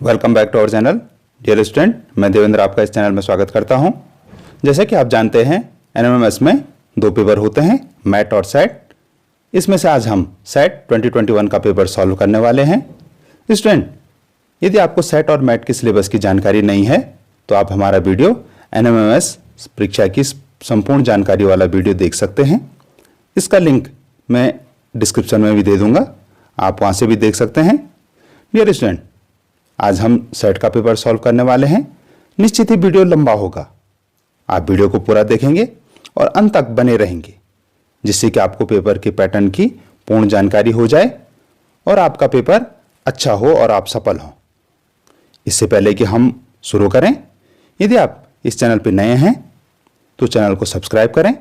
Welcome back to our channel. Dear student, मैं देवेंद्र आपका इस चैनल में स्वागत करता हूं। जैसे कि आप जानते हैं एनएमएमएस में दो पेपर होते हैं, मैट और सेट। इसमें से आज हम सेट 2021 का पेपर सॉल्व करने वाले हैं। स्टूडेंट, यदि आपको सेट और मैट की सिलेबस की जानकारी नहीं है तो आप हमारा वीडियो एनएमएमएस परीक्षा की संपूर्ण जानकारी वाला वीडियो देख सकते हैं। इसका लिंक मैं डिस्क्रिप्शन में भी दे दूंगा, आप वहाँ से भी देख सकते हैं। डियर स्टूडेंट, आज हम सेट का पेपर सॉल्व करने वाले हैं। निश्चित ही वीडियो लंबा होगा, आप वीडियो को पूरा देखेंगे और अंत तक बने रहेंगे, जिससे कि आपको पेपर के पैटर्न की पूर्ण जानकारी हो जाए और आपका पेपर अच्छा हो और आप सफल हों। इससे पहले कि हम शुरू करें, यदि आप इस चैनल पर नए हैं तो चैनल को सब्सक्राइब करें,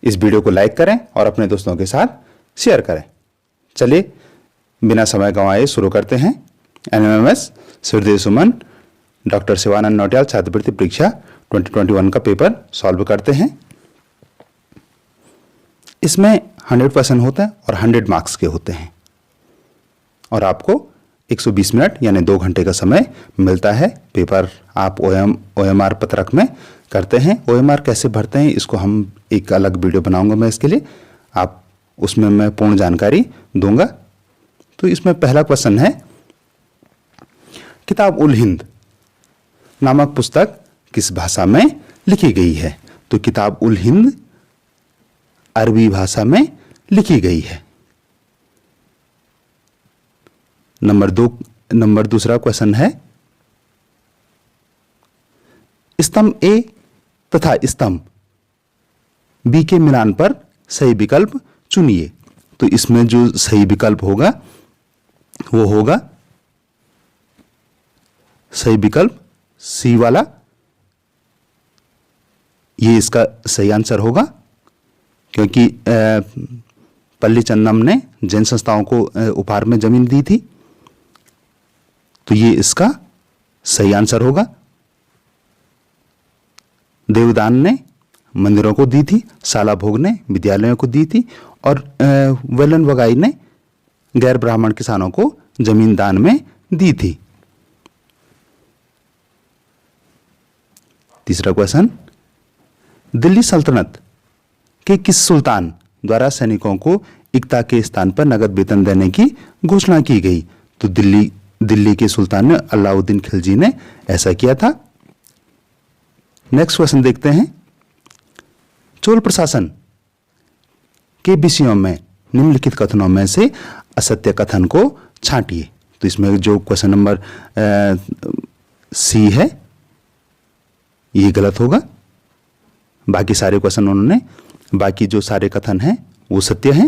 इस वीडियो को लाइक करें और अपने दोस्तों के साथ शेयर करें। चलिए बिना समय गंवाए शुरू करते हैं। एनएमएमएस हृदय सुमन डॉक्टर शिवानंद नौटियाल छात्रवृत्ति परीक्षा 2021 का पेपर सॉल्व करते हैं। इसमें 100% होता है और 100 मार्क्स के होते हैं और आपको 120 मिनट यानी 2 घंटे का समय मिलता है। पेपर आप ओएमआर पत्रक में करते हैं। ओएमआर कैसे भरते हैं इसको हम एक अलग वीडियो बनाऊंगा मैं इसके लिए, आप उसमें मैं पूर्ण जानकारी दूंगा। तो इसमें पहला क्वेश्चन है, किताब उल हिंद नामक पुस्तक किस भाषा में लिखी गई है? तो किताब उल हिंद अरबी भाषा में लिखी गई है। नंबर दूसरा क्वेश्चन है, स्तंभ ए तथा स्तंभ बी के मिलान पर सही विकल्प चुनिए। तो इसमें जो सही विकल्प होगा वो होगा सही विकल्प सी वाला, ये इसका सही आंसर होगा, क्योंकि पल्ली चन्नम ने जैन संस्थाओं को उपहार में जमीन दी थी, तो ये इसका सही आंसर होगा। देवदान ने मंदिरों को दी थी, साला भोग ने विद्यालयों को दी थी और वेलन वगाई ने गैर ब्राह्मण किसानों को जमीन दान में दी थी। तीसरा क्वेश्चन, दिल्ली सल्तनत के किस सुल्तान द्वारा सैनिकों को एकता के स्थान पर नगद वेतन देने की घोषणा की गई? तो दिल्ली के सुल्तान ने अलाउद्दीन खिलजी ने ऐसा किया था। नेक्स्ट क्वेश्चन देखते हैं, चोल प्रशासन के विषयों में निम्नलिखित कथनों में से असत्य कथन को छांटिए। तो इसमें जो क्वेश्चन नंबर सी है ये गलत होगा, बाकी सारे क्वेश्चन उन्होंने, बाकी जो सारे कथन हैं वो सत्य हैं।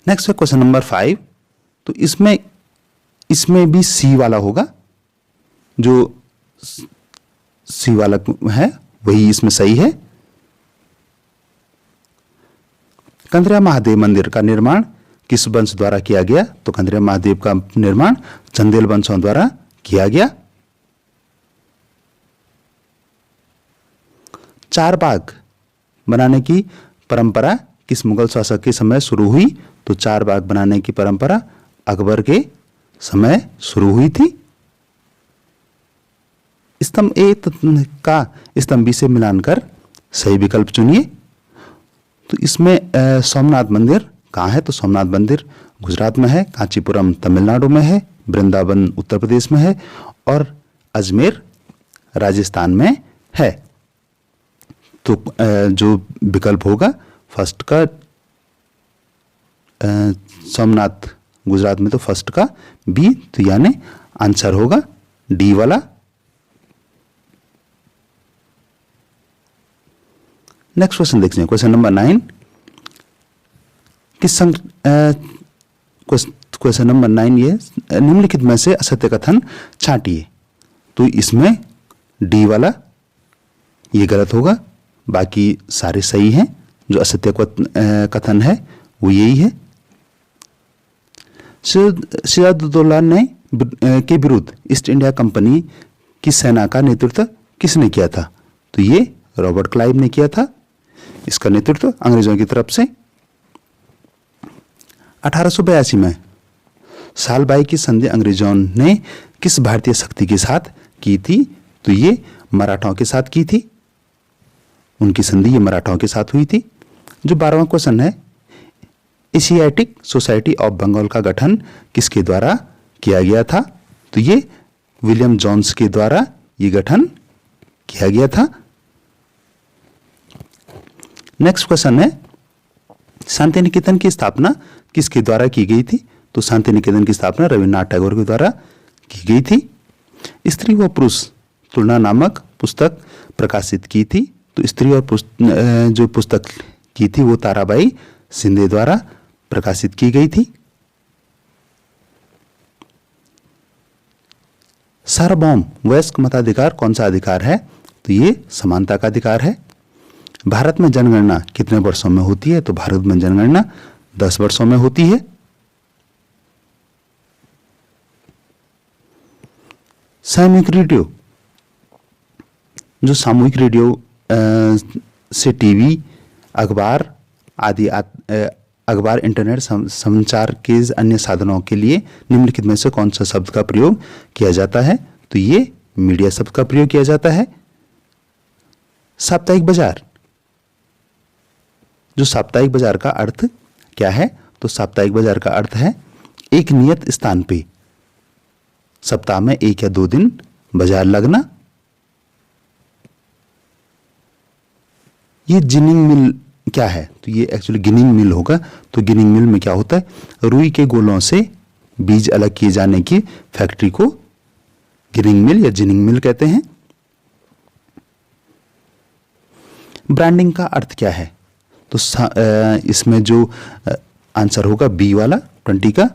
नेक्स्ट है क्वेश्चन नंबर 5। तो इसमें भी सी वाला होगा, जो सी वाला है वही इसमें सही है। कंदरिया महादेव मंदिर का निर्माण किस वंश द्वारा किया गया? तो कंदरिया महादेव का निर्माण चंदेल वंशों द्वारा किया गया। चार बाग बनाने की परंपरा किस मुगल शासक के समय शुरू हुई? तो चार बाग बनाने की परंपरा अकबर के समय शुरू हुई थी। स्तंभ ए का स्तंभ बी से मिलान कर सही विकल्प चुनिए। तो इसमें सोमनाथ मंदिर कहाँ है? तो सोमनाथ मंदिर गुजरात में है, कांचीपुरम तमिलनाडु में है, वृंदावन उत्तर प्रदेश में है और अजमेर राजस्थान में है। तो जो विकल्प होगा फर्स्ट का, सोमनाथ गुजरात में, तो फर्स्ट का बी, तो यानी आंसर होगा डी वाला। नेक्स्ट क्वेश्चन देखते हैं, क्वेश्चन नंबर 9। क्वेश्चन नंबर 9 ये, निम्नलिखित में से असत्य कथन छांटिए। तो इसमें डी वाला ये गलत होगा, बाकी सारे सही हैं। जो असत्य कथन है वो यही है। सिराजुद्दौला ने के विरुद्ध ईस्ट इंडिया कंपनी की सेना का नेतृत्व किसने किया था? तो ये रॉबर्ट क्लाइव ने किया था। इसका नेतृत्व अंग्रेजों की तरफ से 1882 में सालबाई की संधि अंग्रेजों ने किस भारतीय शक्ति के साथ की थी? तो ये मराठाओं के साथ की थी। उनकी संधि ये मराठाओं के साथ हुई थी। जो 12वां क्वेश्चन है, एशियाटिक सोसाइटी ऑफ बंगाल का गठन किसके द्वारा किया गया था? तो ये विलियम जोन्स के द्वारा ये गठन किया गया था। नेक्स्ट क्वेश्चन है, शांति निकेतन की स्थापना किसके द्वारा की गई थी? तो शांति निकेतन की स्थापना रविन्द्रनाथ टैगोर के द्वारा की गई थी। स्त्री व पुरुष तुलना नामक पुस्तक प्रकाशित की थी। तो स्त्री और जो पुस्तक की थी वो ताराबाई शिंदे द्वारा प्रकाशित की गई थी। सार्वभौम वयस्क मताधिकार कौन सा अधिकार है? तो ये समानता का अधिकार है। भारत में जनगणना कितने वर्षों में होती है? तो भारत में जनगणना 10 वर्षों में होती है। सामूहिक रेडियो, जो सामूहिक रेडियो से टीवी, अखबार आदि अखबार, इंटरनेट, संचार के अन्य साधनों के लिए निम्नलिखित में से कौन सा शब्द का प्रयोग किया जाता है? तो ये मीडिया शब्द का प्रयोग किया जाता है। साप्ताहिक बाजार, जो साप्ताहिक बाजार का अर्थ क्या है? तो साप्ताहिक बाजार का अर्थ है एक नियत स्थान पे सप्ताह में 1 या 2 दिन बाजार लगना। ये जिनिंग मिल क्या है? तो ये एक्चुअली गिनिंग मिल होगा। तो गिनिंग मिल में क्या होता है? रुई के गोलों से बीज अलग किए जाने की फैक्ट्री को गिनिंग मिल या जिनिंग मिल कहते हैं। ब्रांडिंग का अर्थ क्या है? तो इसमें जो आंसर होगा बी वाला 20 का,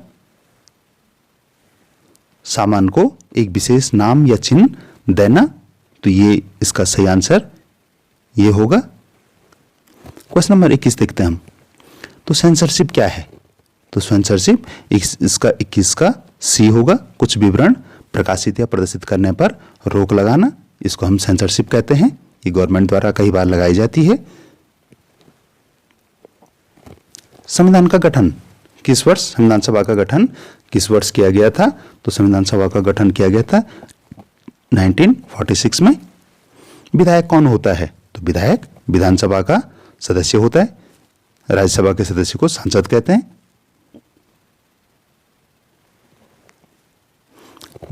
सामान को एक विशेष नाम या चिन्ह देना। तो ये इसका सही आंसर ये होगा। क्वेश्चन नंबर 21 देखते हैं हम। तो सेंसरशिप क्या है? तो सेंसरशिप इसका 21 का सी होगा, कुछ विवरण प्रकाशित या प्रदर्शित करने पर रोक लगाना, इसको हम सेंसरशिप कहते हैं। ये गवर्नमेंट द्वारा कई बार लगाई जाती है। संविधान का गठन किस वर्ष, संविधान सभा का गठन किस वर्ष किया गया था? तो संविधान सभा का गठन किया गया था 1946 में। विधायक कौन होता है? तो विधायक विधानसभा का सदस्य होता है। राज्यसभा के सदस्य को सांसद कहते हैं।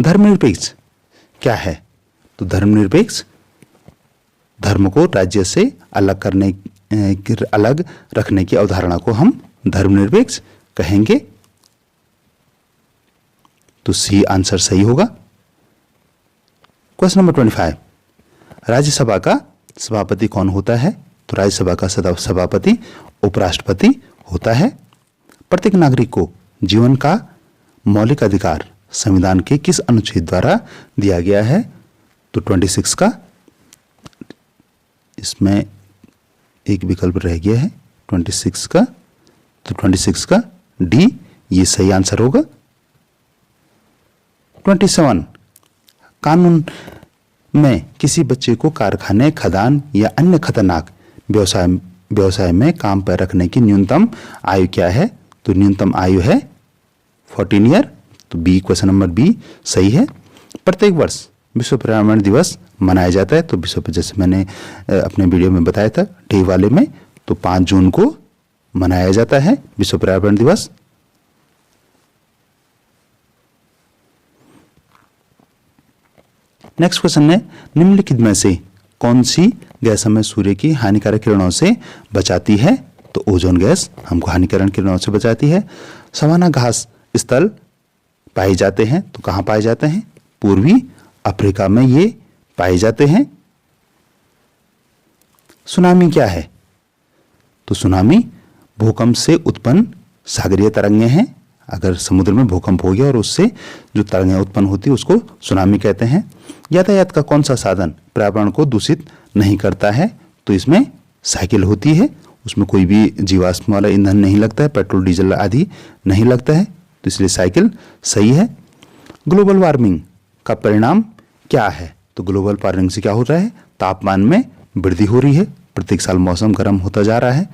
धर्मनिरपेक्ष क्या है? तो धर्मनिरपेक्ष धर्म को राज्य से अलग रखने की अवधारणा को हम धर्मनिरपेक्ष कहेंगे। तो सी आंसर सही होगा। क्वेश्चन नंबर 25, राज्यसभा का सभापति कौन होता है? तो राज्यसभा का सभापति उपराष्ट्रपति होता है। प्रत्येक नागरिक को जीवन का मौलिक अधिकार संविधान के किस अनुच्छेद द्वारा दिया गया है? तो 26 का, इसमें एक विकल्प रह गया है 26 का, तो 26 का डी ये सही आंसर होगा। 27, कानून में किसी बच्चे को कारखाने, खदान या अन्य खतरनाक व्यवसाय में काम पर रखने की न्यूनतम आयु क्या है? तो न्यूनतम आयु है 14 ईयर। तो बी, क्वेश्चन नंबर बी सही है। प्रत्येक वर्ष विश्व पर्यावरण दिवस मनाया जाता है। तो विश्व, जैसे मैंने अपने वीडियो में बताया था डे वाले में, तो 5 जून को मनाया जाता है विश्व पर्यावरण दिवस। नेक्स्ट क्वेश्चन है, निम्नलिखित में से कौन सी गैस हमें सूर्य की हानिकारक किरणों से बचाती है? तो ओजोन गैस हमको हानिकारक किरणों से बचाती है। सवाना घास स्थल पाए जाते हैं, तो कहाँ पाए जाते हैं? पूर्वी अफ्रीका में ये पाए जाते हैं। सुनामी क्या है? तो सुनामी भूकंप से उत्पन्न सागरीय तरंगें हैं। अगर समुद्र में भूकंप हो गया और उससे जो तरंगें उत्पन्न होती है उसको सुनामी कहते हैं। यातायात का कौन सा साधन पर्यावरण को दूषित नहीं करता है? तो इसमें साइकिल होती है, उसमें कोई भी जीवाश्म वाला ईंधन नहीं लगता है, पेट्रोल डीजल आदि नहीं लगता है, तो इसलिए साइकिल सही है। ग्लोबल वार्मिंग का परिणाम क्या है? तो ग्लोबल वार्मिंग से क्या हो रहा है? तापमान में वृद्धि हो रही है, प्रत्येक साल मौसम गर्म होता जा रहा है।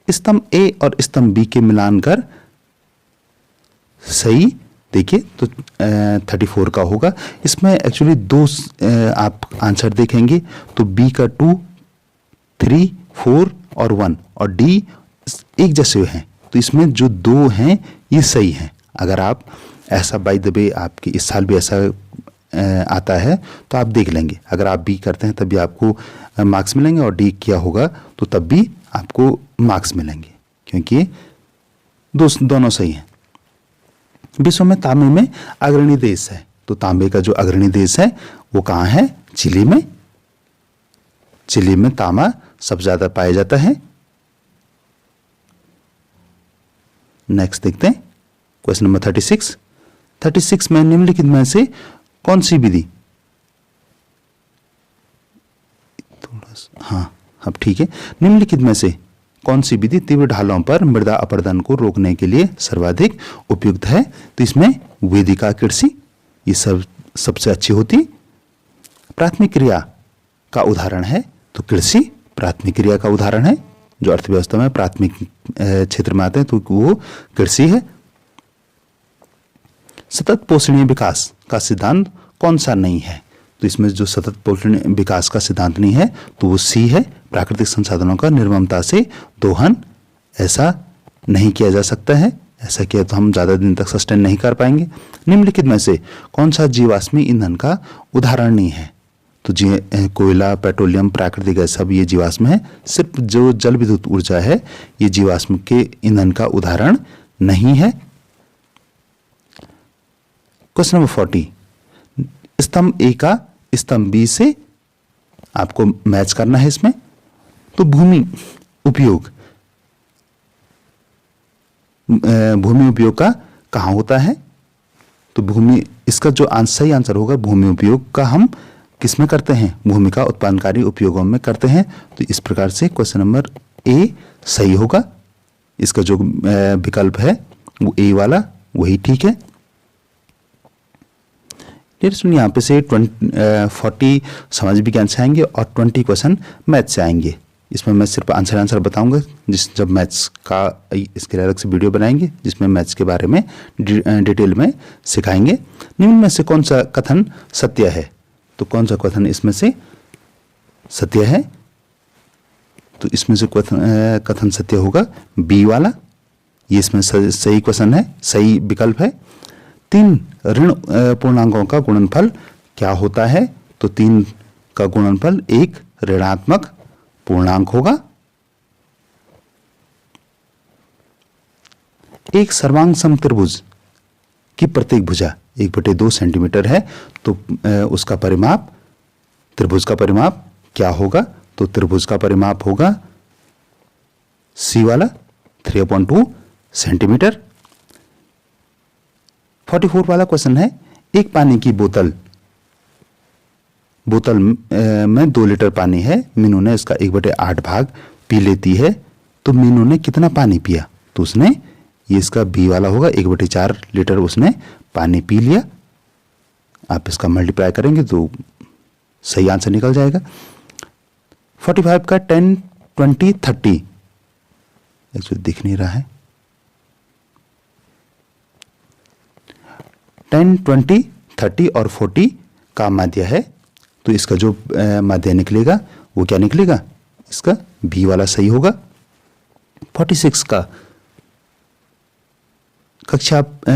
स्तंभ ए और स्तंभ बी के मिलान कर सही देखिए तो 34 का होगा। इसमें एक्चुअली दो आप आंसर देखेंगे तो बी का 2, 3, 4 और 1 और डी एक जैसे हैं, तो इसमें जो दो हैं ये सही हैं। अगर आप ऐसा बाय द वे आपके इस साल भी ऐसा आता है तो आप देख लेंगे, अगर आप बी करते हैं तब भी आपको मार्क्स मिलेंगे और डी किया होगा तो तब भी आपको मार्क्स मिलेंगे, क्योंकि दोनों सही हैं। विश्व में तांबे में अग्रणी देश है, तो तांबे का जो अग्रणी देश है वो कहाँ है? चिली में। चिली में तांबा सबसे ज्यादा पाया जाता है। नेक्स्ट देखते हैं क्वेश्चन नंबर 36। 36 में निम्नलिखित में से कौन सी विधि, थोड़ा सा हाँ अब ठीक है, निम्नलिखित में से कौन सी विधि तीव्र ढालों पर मृदा अपरदन को रोकने के लिए सर्वाधिक उपयुक्त है? तो इसमें वेदिका कृषि ये सबसे अच्छी होती। प्राथमिक क्रिया का उदाहरण है तो कृषि प्राथमिक क्रिया का उदाहरण है, जो अर्थव्यवस्था में प्राथमिक क्षेत्र में आते हैं तो वो कृषि है। सतत पोषणीय विकास का सिद्धांत कौन सा नहीं है? तो इसमें जो सतत पोषणीय विकास का सिद्धांत नहीं है तो वो सी है, प्राकृतिक संसाधनों का निर्ममता से दोहन। ऐसा नहीं किया जा सकता है, ऐसा किया तो हम ज़्यादा दिन तक सस्टेन नहीं कर पाएंगे। निम्नलिखित में से कौन सा जीवाश्मी ईंधन का उदाहरण नहीं है? तो कोयला, पेट्रोलियम, प्राकृतिक गैस सब ये जीवाश्म है। सिर्फ जो जल विद्युत ऊर्जा है ये जीवाश्म के ईंधन का उदाहरण नहीं है। क्वेश्चन नंबर 40, स्तंभ ए का स्तंभ बी से आपको मैच करना है इसमें। तो भूमि उपयोग का कहाँ होता है? तो भूमि, इसका जो सही आंसर होगा भूमि उपयोग का हम किस में करते हैं? भूमि का उत्पादनकारी उपयोगों में करते हैं। तो इस प्रकार से क्वेश्चन नंबर ए सही होगा। इसका जो विकल्प है वो ए वाला वही ठीक है। यहाँ पे से 40 समाज विज्ञान से आएंगे और 20 क्वेश्चन मैथ से आएंगे। इसमें मैं सिर्फ आंसर बताऊंगा, जब मैथ्स का इसके अलग से वीडियो बनाएंगे जिसमें मैथ्स के बारे में डिटेल में सिखाएंगे। निम्न में से कौन सा कथन सत्य है? तो कौन सा कथन इसमें से सत्य है? तो इसमें से कथन सत्य होगा बी वाला, ये इसमें सही क्वेश्चन है, सही विकल्प है। 3 ऋण पूर्णांकों का गुणनफल क्या होता है? तो 3 का गुणनफल एक ऋणात्मक पूर्णांक होगा। एक सर्वांग समत्रिभुज की प्रत्येक भुजा 1/2 सेंटीमीटर है, तो उसका परिमाप, त्रिभुज का परिमाप क्या होगा? तो त्रिभुज का परिमाप होगा सी वाला 3/2 सेंटीमीटर। 44 वाला क्वेश्चन है, एक पानी की बोतल में 2 लीटर पानी है, मीनू ने इसका 1/8 भाग पी लेती है, तो मीनू ने कितना पानी पिया? तो उसने, ये इसका बी वाला होगा, 1/4 लीटर उसने पानी पी लिया। आप इसका मल्टीप्लाई करेंगे तो सही आंसर निकल जाएगा। 45 का 10, 20, 30 एक्चुअली दिख नहीं रहा है। 10, 20, 30 और 40 का माध्य है, तो इसका जो माध्य निकलेगा वो क्या निकलेगा? इसका बी वाला सही होगा। 46 का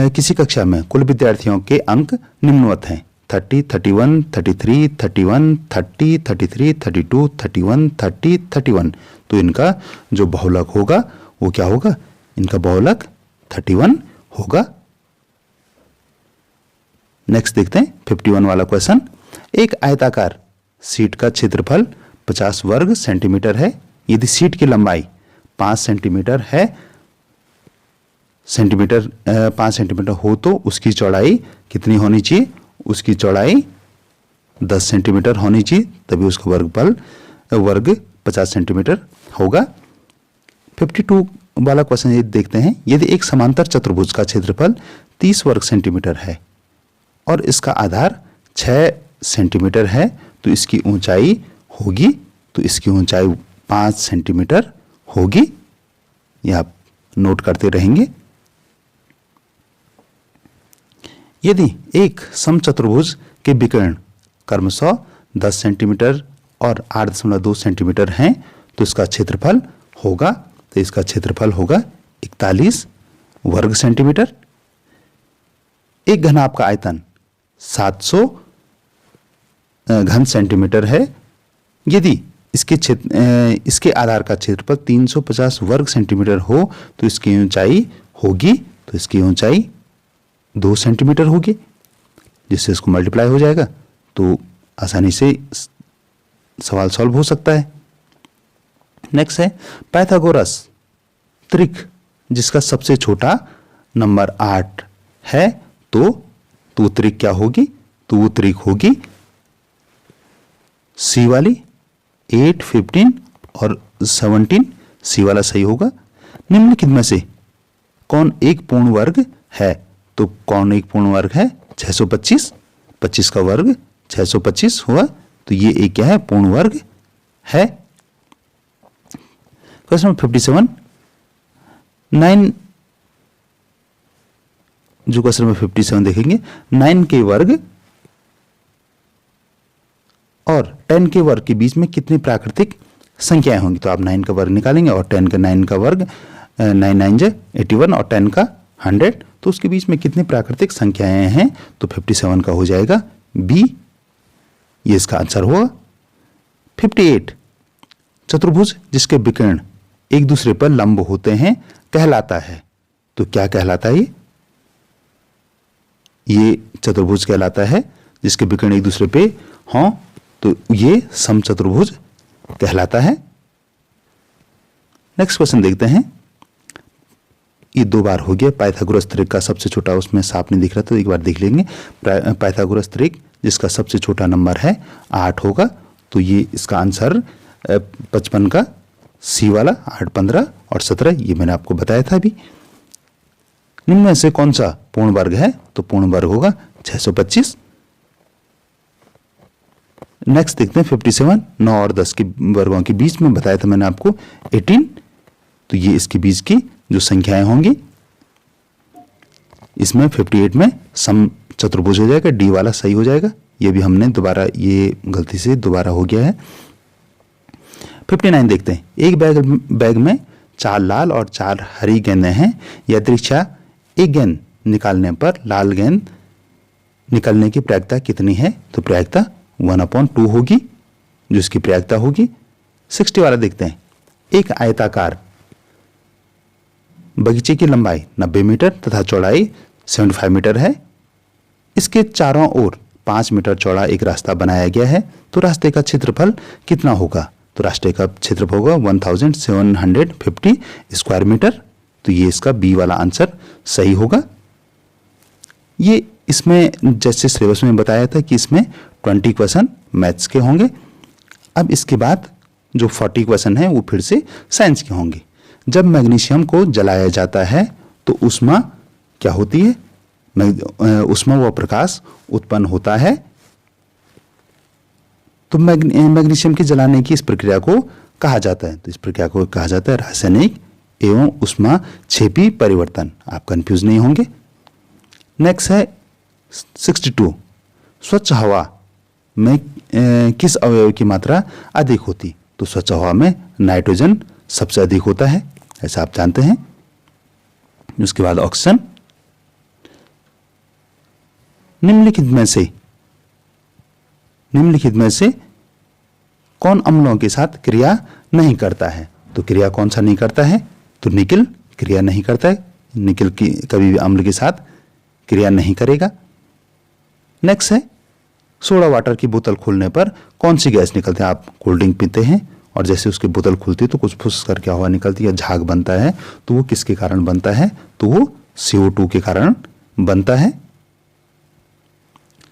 किसी कक्षा में कुल विद्यार्थियों के अंक निम्नवत हैं: 30, 31, 33, 31, 30, 33, 32, 31, 30, 31। तो इनका जो बहुलक होगा वो क्या होगा? इनका बहुलक 31 होगा। नेक्स्ट देखते हैं 51 वाला क्वेश्चन। एक आयताकार शीट का क्षेत्रफल 50 वर्ग सेंटीमीटर है। यदि शीट की लंबाई 5 सेंटीमीटर है, 5 सेंटीमीटर हो तो उसकी चौड़ाई कितनी होनी चाहिए? उसकी चौड़ाई 10 सेंटीमीटर होनी चाहिए, तभी उसका वर्ग 50 सेंटीमीटर होगा। 52 वाला क्वेश्चन ये देखते हैं। यदि एक समांतर चतुर्भुज का क्षेत्रफल 30 वर्ग सेंटीमीटर है और इसका आधार 6 सेंटीमीटर है, तो इसकी ऊंचाई होगी, तो इसकी ऊंचाई 5 सेंटीमीटर होगी। ये आप नोट करते रहेंगे। यदि एक समचतुर्भुज के विकर्ण क्रमशः 10 सेंटीमीटर और 8.2 सेंटीमीटर हैं तो इसका क्षेत्रफल होगा, तो इसका क्षेत्रफल होगा 41 वर्ग सेंटीमीटर। एक घनाभ का आयतन 700 घन सेंटीमीटर है। यदि इसके आधार का क्षेत्रफल 350 वर्ग सेंटीमीटर हो तो इसकी ऊंचाई होगी, तो इसकी ऊंचाई 2 सेंटीमीटर होगी, जिससे इसको मल्टीप्लाई हो जाएगा तो आसानी से सवाल सॉल्व हो सकता है। नेक्स्ट है पाइथागोरस त्रिक जिसका सबसे छोटा नंबर 8 है तो वो त्रिक क्या होगी, तो वो त्रिक होगी सी वाली 8, 15 और 17, सी वाला सही होगा। निम्नलिखित में से कौन एक पूर्ण वर्ग है, तो कौन एक पूर्ण वर्ग है, 625, 25 का वर्ग 625 हुआ, तो ये एक क्या है, पूर्ण वर्ग है। क्वेश्चन नंबर 57, 9 जो क्वेश्चन नंबर 57 देखेंगे, 9 के वर्ग और 10 के वर्ग के बीच में कितनी प्राकृतिक संख्याएं होंगी, तो आप 9 का वर्ग निकालेंगे और 9 का वर्ग 9 9 जे 81 और 10 का 100, तो उसके बीच में कितनी प्राकृतिक संख्याएं हैं, तो 57 का हो जाएगा बी, ये इसका आंसर होगा। 58 चतुर्भुज जिसके विकर्ण एक दूसरे पर लंब होते हैं कहलाता है, तो क्या कहलाता है ये चतुर्भुज कहलाता है जिसके विकर्ण एक दूसरे पे हों, तो ये समचतुर्भुज कहलाता है। नेक्स्ट क्वेश्चन देखते हैं, ये 2 बार हो गया। पाइथागोरस त्रिक का सबसे छोटा, उसमें साफ नहीं दिख रहा तो एक बार देख लेंगे। पाइथागोरस त्रिक जिसका सबसे छोटा नंबर है 8 होगा, तो ये इसका आंसर 55 का सी वाला 8, 15 और 17, ये मैंने आपको बताया था अभी। निम्न में से कौन सा पूर्ण वर्ग है, तो पूर्ण वर्ग होगा 625। नेक्स्ट देखते हैं 57, 9 और 10 के वर्गों के बीच में बताया था मैंने आपको 18, तो ये इसके बीच की जो संख्याएं होंगी, इसमें 58 में सम चतुर्भुज हो जाएगा, डी वाला सही हो जाएगा। ये भी हमने दोबारा, ये गलती से दोबारा हो गया है। 59 देखते हैं, एक बैग में 4 लाल और 4 हरी गेंदें हैं, यदृच्छा एक गेंद निकालने पर लाल गेंद निकलने की प्रायिकता कितनी है, तो प्रायिकता 1/2 होगी, जो इसकी प्रायिकता होगी। 60 वाला देखते हैं, एक आयताकार बगीचे की लंबाई 90 मीटर तथा चौड़ाई 75 मीटर है। इसके चारों ओर 5 मीटर चौड़ा एक रास्ता बनाया गया है, तो रास्ते का क्षेत्रफल कितना होगा, तो रास्ते का क्षेत्रफल होगा 1750 स्क्वायर मीटर, तो ये इसका बी वाला आंसर सही होगा। ये इसमें जैसे सिलेबस में बताया था कि इसमें 20 क्वेश्चन मैथ्स के होंगे। अब इसके बाद जो 40 क्वेश्चन हैं वो फिर से साइंस के होंगे। जब मैग्नीशियम को जलाया जाता है तो ऊष्मा क्या होती है, ऊष्मा व प्रकाश उत्पन्न होता है, तो मैग्नीशियम के जलाने की इस प्रक्रिया को कहा जाता है, तो इस प्रक्रिया को कहा जाता है रासायनिक एवं ऊष्मा क्षेपी परिवर्तन। आप कंफ्यूज नहीं होंगे। नेक्स्ट है 62, स्वच्छ हवा में किस अवयव की मात्रा अधिक होती, तो स्वच्छ हवा में नाइट्रोजन सबसे अधिक होता है, ऐसा आप जानते हैं। उसके बाद ऑक्सीजन। निम्नलिखित में से कौन अम्लों के साथ क्रिया नहीं करता है, तो क्रिया कौन सा नहीं करता है, तो निकल क्रिया नहीं करता है, निकल की कभी भी अम्ल के साथ क्रिया नहीं करेगा। नेक्स्ट है सोडा वाटर की बोतल खोलने पर कौन सी गैस निकलती है, आप कोल्ड ड्रिंक पीते हैं और जैसे उसकी बोतल खुलती है तो कुछ फुस करके हवा निकलती है, झाग बनता है, तो वो किसके कारण बनता है, तो वो CO2 के कारण बनता है।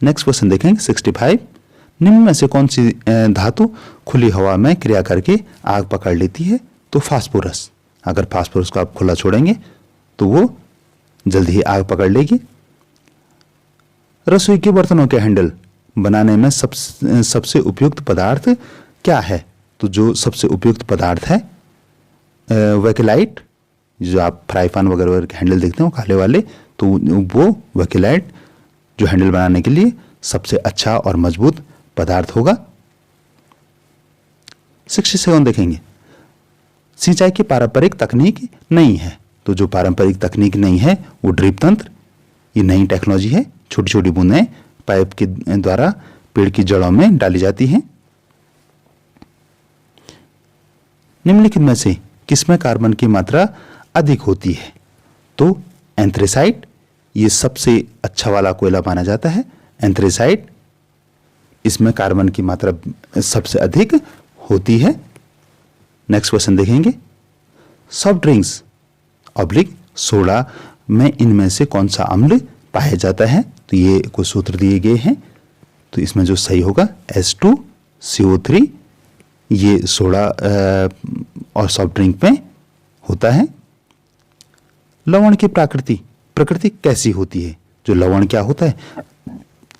नेक्स्ट क्वेश्चन देखेंगे 65, निम्न में से कौन सी धातु खुली हवा में क्रिया करके आग पकड़ लेती है, तो फास्फोरस। अगर फास्फोरस को आप खुला छोड़ेंगे तो वो जल्दी ही आग पकड़ लेगी। रसोई के बर्तनों के हैंडल बनाने में सबसे उपयुक्त पदार्थ क्या है, तो जो सबसे उपयुक्त पदार्थ है वेकेलाइट, जो आप फ्राई पैन वगैरह के हैंडल देखते हो काले वाले, तो वो वर्केलाइट जो हैंडल बनाने के लिए सबसे अच्छा और मजबूत पदार्थ होगा। 67 देखेंगे, सिंचाई की पारंपरिक तकनीक नहीं है। तो जो पारंपरिक तकनीक नहीं है वो ड्रिप तंत्र, ये नई टेक्नोलॉजी है। छोटी छोटी बूंदें पाइप के द्वारा पेड़ की जड़ों में डाली जाती हैं। निम्नलिखित में से किसमें कार्बन की मात्रा अधिक होती है? तो एंथ्रेसाइट, ये सबसे अच्छा वाला कोयला माना जाता है। एंथ्रेसाइट, इसमें कार्बन की मात्रा सबसे अधिक होती है। नेक्स्ट क्वेश्चन देखेंगे, सॉफ्ट ड्रिंक्स ऑब्लिक सोडा में इनमें से कौन सा अम्ल पाया जाता है? तो ये कुछ सूत्र दिए गए हैं, तो इसमें जो सही होगा H2CO3, ये सोडा और सॉफ्ट ड्रिंक में होता है। लवण की प्रकृति कैसी होती है? जो लवण क्या होता है?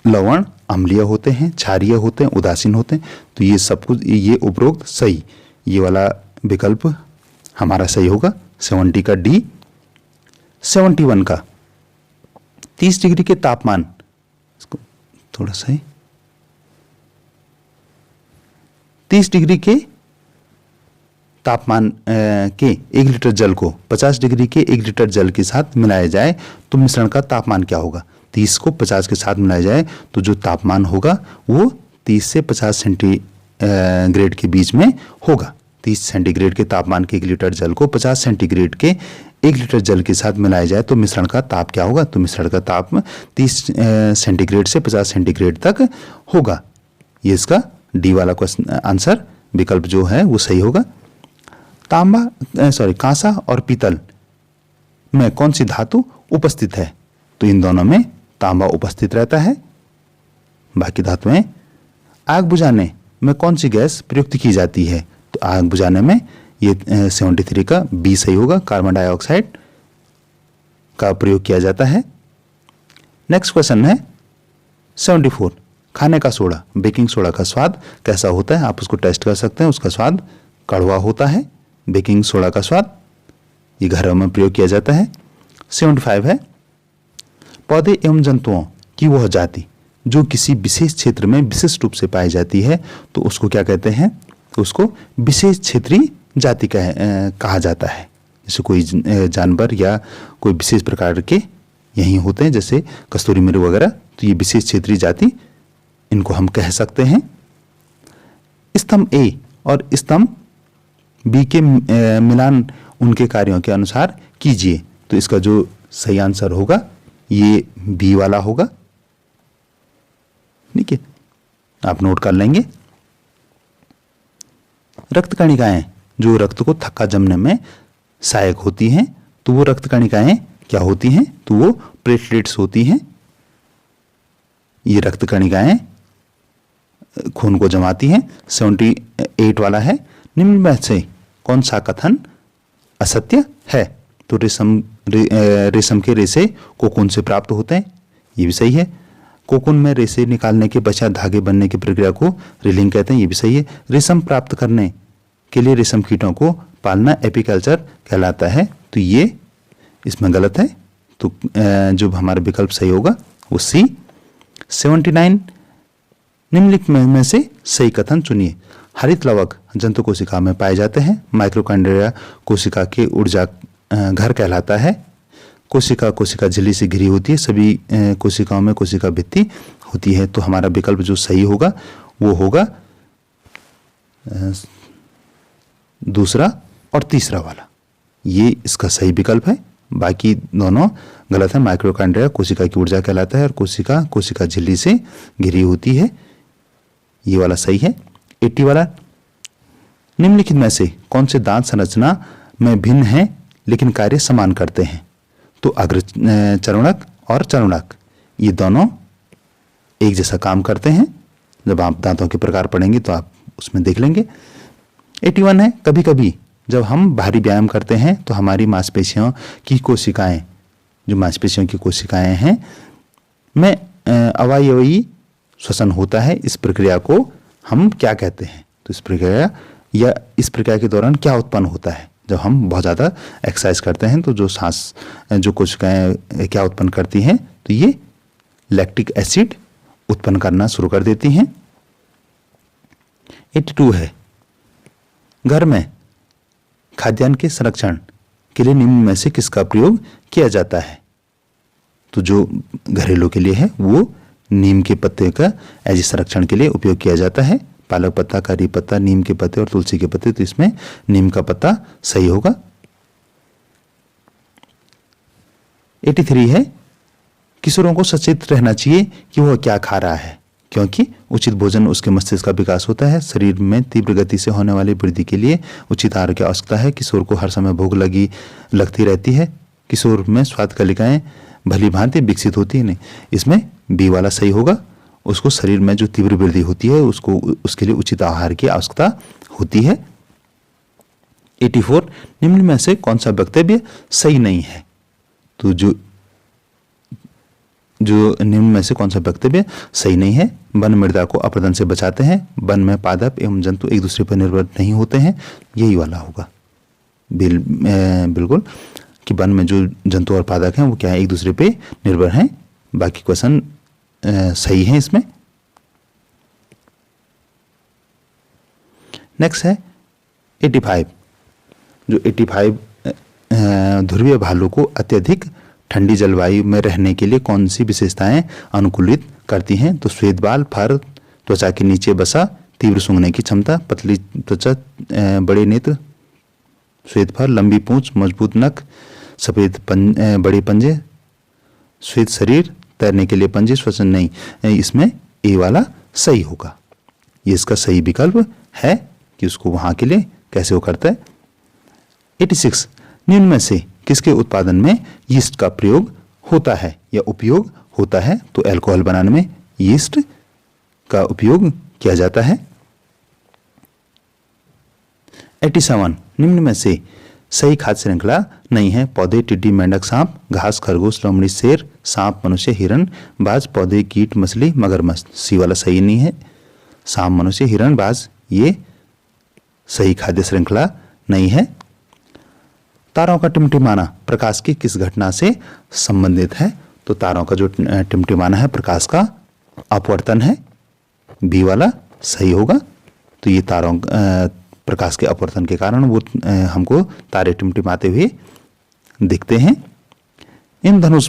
लवण अम्लीय होते हैं, क्षारीय होते हैं, उदासीन होते हैं। तो ये सब कुछ, ये उपरोक्त सही, ये वाला विकल्प हमारा सही होगा। 70 का डी। 71 का 30 डिग्री के तापमान, इसको थोड़ा सा 30 डिग्री के तापमान के 1 लीटर जल को 50 डिग्री के 1 लीटर जल के साथ मिलाया जाए तो मिश्रण का तापमान क्या होगा? 30 को 50 के साथ मिलाया जाए तो जो तापमान होगा वो 30 से 50 सेंटीग्रेड के बीच में होगा। 30 सेंटीग्रेड के तापमान के 1 लीटर जल को 50 सेंटीग्रेड के 1 लीटर जल के साथ मिलाया जाए तो मिश्रण का ताप क्या होगा? तो मिश्रण का ताप 30 सेंटीग्रेड से 50 सेंटीग्रेड तक होगा। ये इसका डी वाला क्वेश्चन आंसर विकल्प जो है वो सही होगा। कांसा और पीतल में कौन सी धातु उपस्थित है? तो इन दोनों में तांबा उपस्थित रहता है। बाकी धातुएं। आग बुझाने में कौन सी गैस प्रयुक्त की जाती है? तो आग बुझाने में ये 73 का बी सही होगा, कार्बन डाइऑक्साइड का प्रयोग किया जाता है। नेक्स्ट क्वेश्चन है 74, खाने का सोडा, बेकिंग सोडा का स्वाद कैसा होता है? आप उसको टेस्ट कर सकते हैं। उसका स्वाद कड़वा होता है। बेकिंग सोडा का स्वाद, ये घरों में प्रयोग किया जाता है। 75 है, पौधे एवं जंतुओं की वह जाति जो किसी विशेष क्षेत्र में विशिष्ट रूप से पाई जाती है तो उसको क्या कहते हैं? तो उसको विशेष क्षेत्रीय जाति कहा जाता है। जैसे कोई जानवर या कोई विशेष प्रकार के यहीं होते हैं, जैसे कस्तूरी मृग वगैरह, तो ये विशेष क्षेत्रीय जाति, इनको हम कह सकते हैं। स्तंभ ए और स्तंभ बी के मिलान उनके कार्यों के अनुसार कीजिए। तो इसका जो सही आंसर होगा ये बी वाला होगा। ठीक है, आप नोट कर लेंगे। रक्त कणिकाएं जो रक्त को थक्का जमने में सहायक होती हैं, तो वो रक्त कणिकाएं क्या होती हैं? तो वो प्लेटलेट्स होती हैं। ये रक्त कणिकाएं खून को जमाती हैं। 78 वाला है, निम्न में से कौन सा कथन असत्य है? तो रेशम के रेशे कोकून से प्राप्त होते हैं, ये भी सही है। कोकून में रेशे निकालने के पश्चात धागे बनने की प्रक्रिया को रीलिंग कहते हैं, ये भी सही है। रेशम प्राप्त करने के लिए रेशम कीटों को पालना एपीकल्चर कहलाता है, तो ये इसमें गलत है। तो जो हमारा विकल्प सही होगा वो सी। 79, निम्नलिखित में से सही कथन चुनिए। हरित लवक जंतु कोशिका में पाए जाते हैं। माइक्रोकांड्रिया कोशिका के ऊर्जा घर कहलाता है। कोशिका झिल्ली से घिरी होती है। सभी कोशिकाओं में कोशिका भित्ति होती है। तो हमारा विकल्प जो सही होगा वो होगा दूसरा और तीसरा वाला, ये इसका सही विकल्प है। बाकी दोनों गलत है। माइक्रोकांड्रिया कोशिका की ऊर्जा कहलाता है और कोशिका झिल्ली से घिरी होती है, ये वाला सही है। 80 वाला, निम्नलिखित में से कौन से दांत संरचना में भिन्न हैं लेकिन कार्य समान करते हैं? तो अग्रचर्वणक और चर्वणक, ये दोनों एक जैसा काम करते हैं। जब आप दांतों के प्रकार पढ़ेंगे तो आप उसमें देख लेंगे। 81 है, कभी कभी जब हम भारी व्यायाम करते हैं तो हमारी मांसपेशियों की कोशिकाएं, जो मांसपेशियों की कोशिकाएं हैं, में अवयवी श्वसन होता है। इस प्रक्रिया को हम क्या कहते हैं? तो इस प्रक्रिया के दौरान क्या उत्पन्न होता है? जब हम बहुत ज़्यादा एक्सरसाइज करते हैं तो जो सांस जो कोशिकाएं क्या उत्पन्न करती हैं, तो ये लैक्टिक एसिड उत्पन्न करना शुरू कर देती हैं। 82 है, घर में खाद्यान्न के संरक्षण के लिए निम्न में से किसका प्रयोग किया जाता है? तो जो घरेलू के लिए है वो नीम के पत्ते का एज संरक्षण के लिए उपयोग किया जाता है। पालक पत्ता, करी पत्ता, नीम के पत्ते और तुलसी के पत्ते, तो इसमें नीम का पत्ता सही होगा। 83 है, किशोरों को सचेत रहना चाहिए कि वह क्या खा रहा है, क्योंकि उचित भोजन उसके मस्तिष्क का विकास होता है। शरीर में तीव्र गति से होने वाली वृद्धि के लिए उचित आहार की आवश्यकता है। किशोर को हर समय भूख लगती रहती है। किशोर में स्वाद कलिकाएं भली भांति विकसित होती है। नहीं, इसमें बी वाला सही होगा। उसको शरीर में जो तीव्र वृद्धि होती है उसको उसके लिए उचित आहार की आवश्यकता होती है। 84, निम्न में से कौन सा वक्तव्य सही नहीं है? तो जो निम्न में से कौन सा वक्तव्य सही नहीं है? वन मृदा को अपरदन से बचाते हैं। वन में पादप एवं जंतु एक दूसरे पर निर्भर नहीं होते हैं, यही वाला होगा। बिल्कुल कि वन में जो जंतु और पादप हैं वो क्या है, एक दूसरे पे निर्भर हैं। बाकी क्वेश्चन सही है इसमें। नेक्स्ट है 85, जो 85 ध्रुवीय भालू को अत्यधिक ठंडी जलवायु में रहने के लिए कौन सी विशेषताएं अनुकूलित करती हैं? तो श्वेत बाल, फर, त्वचा के नीचे बसा, तीव्र सूंघने की क्षमता, पतली त्वचा, बड़े नेत्र, श्वेत फर, लंबी पूंछ, मजबूत नख, सफेद बड़े पंजे, श्वेत शरीर, तैरने के लिए पंजे, श्वसन नहीं, इसमें ए वाला सही होगा। ये इसका सही विकल्प है कि उसको वहां के लिए कैसे वो करता है। 86, निम्न में से किसके उत्पादन में यीस्ट का प्रयोग होता है या उपयोग होता है? तो अल्कोहल बनाने में यीस्ट का उपयोग किया जाता है। 87, निम्न में से सही खाद्य श्रृंखला नहीं है। पौधे, टिड्डी, मेंढक, सांप, घास, खरगोश, लोमड़ी, शेर, सांप, मनुष्य, हिरण, बाज, पौधे, कीट, मछली, मगरमच्छ, सी वाला सही नहीं है। सांप, मनुष्य, हिरण, बाज, ये सही खाद्य श्रृंखला नहीं है। तारों का टिमटिमाना प्रकाश की किस घटना से संबंधित है? तो तारों का जो टिमटिमाना है प्रकाश का अपवर्तन है, बी वाला सही होगा। तो ये तारों प्रकाश के अपवर्तन के कारण वो हमको तारे टिमटिमाते हुए दिखते हैं। इन धनुष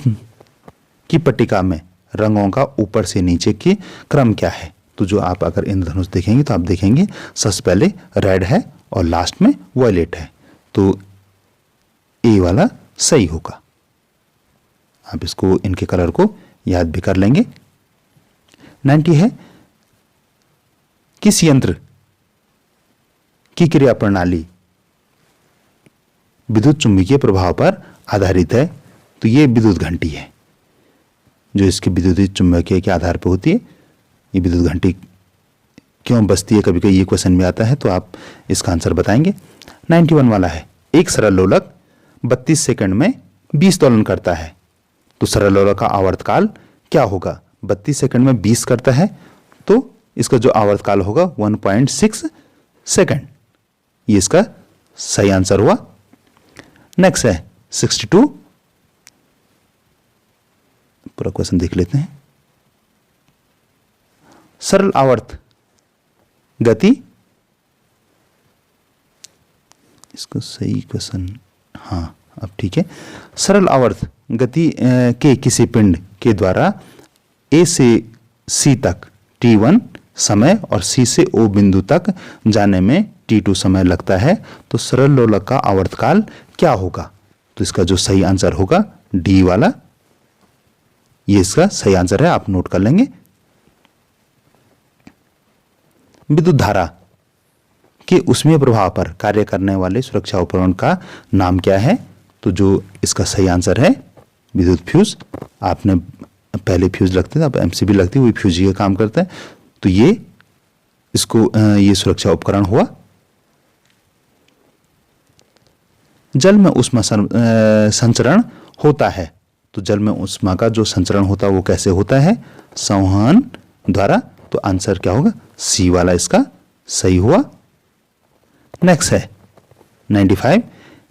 की पट्टिका में रंगों का ऊपर से नीचे के क्रम क्या है? तो जो आप अगर इंद्रधनुष देखेंगे तो आप देखेंगे सबसे पहले रेड है और लास्ट में वॉयलेट है, तो ए वाला सही होगा। आप इसको इनके कलर को याद भी कर लेंगे। 90 है, किस यंत्र की क्रिया प्रणाली विद्युत चुंबकीय प्रभाव पर आधारित है? तो ये विद्युत घंटी है, जो इसकी विद्युत चुंबकीय के आधार पर होती है। ये विद्युत घंटी क्यों बजती है, कभी कभी ये क्वेश्चन में आता है, तो आप इसका आंसर बताएंगे। 91 वाला है, एक सरल लोलक 32 सेकंड में 20 दोलन करता है, तो सरल लोलक का आवर्तकाल क्या होगा? 32 सेकंड में 20 करता है, तो इसका जो आवर्तकाल होगा 1.6 सेकंड। ये इसका सही आंसर हुआ। नेक्स्ट है 62, पूरा क्वेश्चन देख लेते हैं। सरल आवर्त गति, इसको सही क्वेश्चन, हाँ अब ठीक है। सरल आवर्त गति के किसी पिंड के द्वारा ए से सी तक t1 समय और सी से ओ बिंदु तक जाने में t2 समय लगता है, तो सरल लोलक का आवर्तकाल क्या होगा? तो इसका जो सही आंसर होगा डी वाला, ये इसका सही आंसर है, आप नोट कर लेंगे। विद्युत धारा के ऊष्मीय प्रभाव पर कार्य करने वाले सुरक्षा उपकरण का नाम क्या है? तो जो इसका सही आंसर है विद्युत फ्यूज। आपने पहले फ्यूज लगते थे, अब एमसीबी लगती है, वही फ्यूज का काम करता है, तो ये इसको ये सुरक्षा उपकरण हुआ। जल में ऊष्मा संचरण होता है, तो जल में ऊष्मा का जो संचरण होता है वो कैसे होता है? संवहन द्वारा। तो आंसर क्या होगा? सी वाला इसका सही हुआ। नेक्स्ट है 95,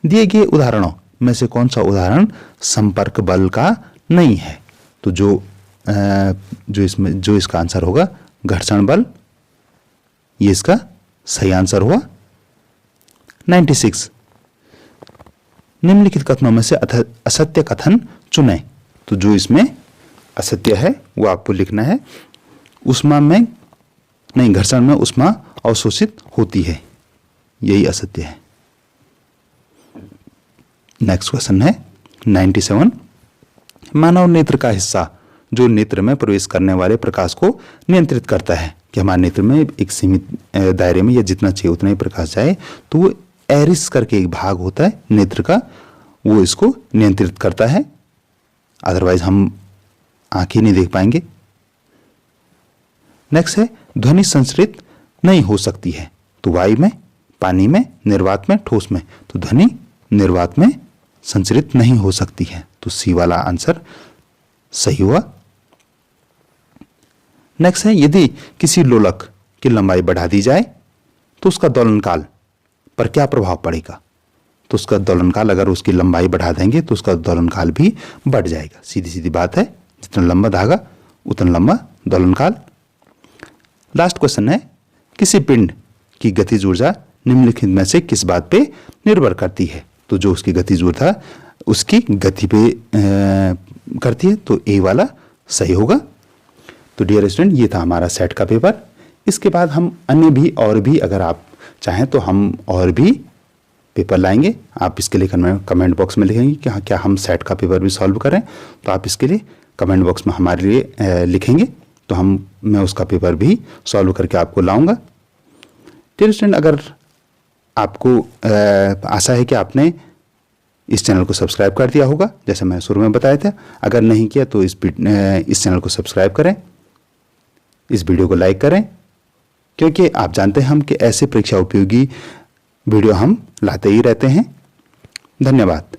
दिए गए उदाहरणों में से कौन सा उदाहरण संपर्क बल का नहीं है? तो जो इसका आंसर होगा घर्षण बल, ये इसका सही आंसर हुआ। 96, निम्नलिखित कथनों में से असत्य कथन चुनें। तो जो इसमें असत्य है वो आपको लिखना है। घर्षण में ऊष्मा अवशोषित होती है, यही असत्य है। नेक्स्ट क्वेश्चन है 97, मानव नेत्र का हिस्सा जो नेत्र में प्रवेश करने वाले प्रकाश को नियंत्रित करता है, कि हमारे नेत्र में एक सीमित दायरे में या जितना चाहिए उतना ही प्रकाश जाए, तो वो एरिस करके एक भाग होता है नेत्र का, वो इसको नियंत्रित करता है, अदरवाइज हम आंखें नहीं देख पाएंगे। नेक्स्ट है ध्वनि संचरित नहीं हो सकती है, तो वायु में, पानी में, निर्वात में, ठोस में। तो ध्वनि निर्वात में संचरित नहीं हो सकती है, तो सी वाला आंसर सही हुआ। नेक्स्ट है यदि किसी लोलक की लंबाई बढ़ा दी जाए तो उसका दोलनकाल पर क्या प्रभाव पड़ेगा? तो उसका दोलनकाल, अगर उसकी लंबाई बढ़ा देंगे तो उसका दोलनकाल भी बढ़ जाएगा, सीधी सीधी बात है, जितना लंबा धागा उतना लंबा दोलनकाल। लास्ट क्वेश्चन है किसी पिंड की गतिज ऊर्जा निम्नलिखित में से किस बात पे निर्भर करती है? तो जो उसकी गतिज ऊर्जा उसकी गति पे करती है, तो ए वाला सही होगा। तो डियर स्टूडेंट, ये था हमारा सेट का पेपर। इसके बाद हम अन्य भी और भी अगर आप चाहें तो हम और भी पेपर लाएंगे। आप इसके लिए कमेंट बॉक्स में लिखेंगे कि हाँ क्या हम सेट का पेपर भी सॉल्व करें, तो आप इसके लिए कमेंट बॉक्स में हमारे लिए लिखेंगे, तो मैं उसका पेपर भी सॉल्व करके आपको लाऊंगा। डियर स्टूडेंट, अगर आपको आशा है कि आपने इस चैनल को सब्सक्राइब कर दिया होगा, जैसे मैं शुरू में बताया था। अगर नहीं किया तो इस चैनल को सब्सक्राइब करें, इस वीडियो को लाइक करें, क्योंकि आप जानते हैं हम कि ऐसे परीक्षा उपयोगी वीडियो हम लाते ही रहते हैं। धन्यवाद।